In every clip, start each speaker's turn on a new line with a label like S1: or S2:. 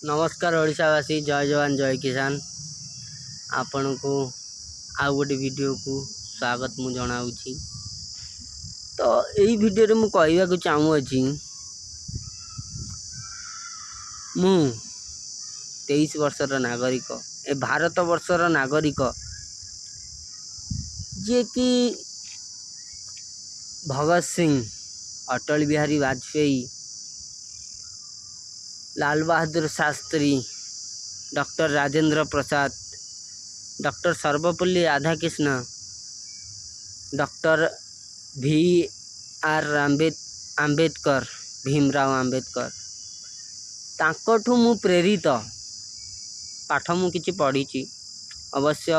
S1: नमस्कार ओडिशावासी, जय जवान जय किसान। आपण को आउ गोटे वीडियो को स्वागत मु जनाऊँगी। तो यही वीडियो रे मु कहवा को चाहूँगी, मु 23 वर्षर नागरिक, ए भारत वर्षर नागरिक, जे कि Bhagat Singh, Atal Bihari Vajpayee, Lal Bahadur Shastri, doctor Rajendra Prasad, doctor Sarvepalli Radhakrishna, doctor V.R. Ambedkar, Bhimrao Ambedkar, तांकठू मु प्रेरित। पाठ मु किछि पढ़ी, अवश्य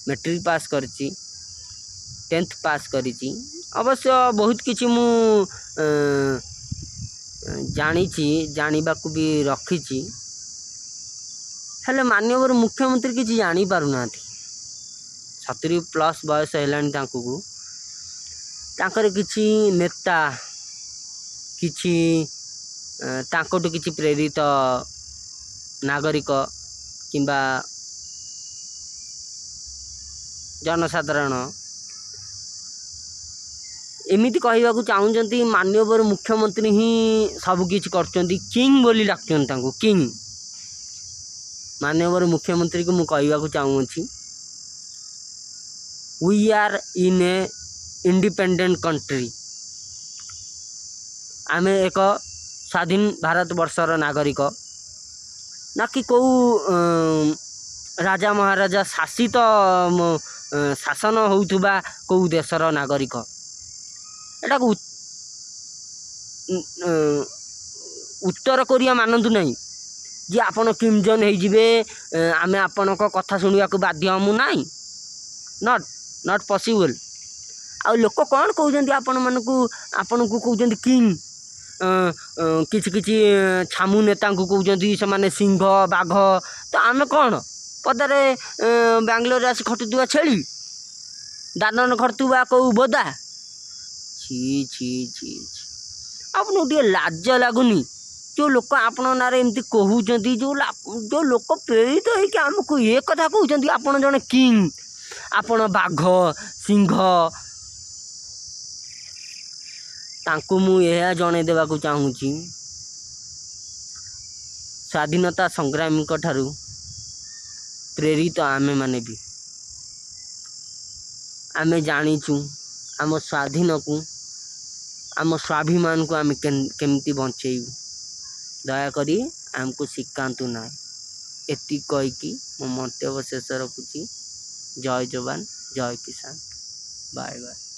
S1: मैट्रिक पास करची, 10th पास करिची, अवश्य बहुत किछि मु जानिची, जानिबाकू भी रखिची। हेले माननीय मुख्यमंत्री किछि जानी पारुना, 70+ बयस हेलानी तांकू, तांकर किछि नेता किछि तांकटू किछि प्रेरित नागरिक किंबा जनसाधारण एमिति कहवाकू चाहूँगी, माननीय मुख्यमंत्री ही सब किछि करचंती। किंग बोली डाकचंती तांकू, किंग। माननीय मुख्यमंत्री को मु कहवाकू चाहूँगी, we are in a independent country. आमे एक स्वाधीन भारत वर्षर नागरिक, ना कि कौ राजा महाराजा शासित शासन होउथुबा कौ देशर नागरिक। एटा को उत्तर कोरिया मानतु नहीं जे आपण किम जन हो जिवे, आमे आपण को कथा सुनिया को बाध्य हमु नहीं। Not possible. आ लोक कौन कहते आपण को कहते किंग, किछि किछि छामु नेता को कहते से माने सिंह बाघ। तो आमे कौन पदारे बेंगलोर आस खटुवा छेली, दादन खटुवा कौ बोदा। छी छी छी आपन गोटे लाज लगुनि जो लोक आपण नारे एमती कहते, जो लोक प्रेरित होइके आमको ये कथा कहते आपण जने किंग, आपण बाघ सिंह। तांकु मु यह जणे देवाकू चाहूँगी, स्वाधीनता संग्रामी ठारू प्रेरित आमे माने भी आमे जानीचु आम स्वाधीन को, आम स्वाभिमान को आमे केमती बंचेयु। दयाकरी आमको शिखांतु ना। एति कहीकि मो मंतव्य शेष रखुची। जय जवान जय किसान। Bye bye.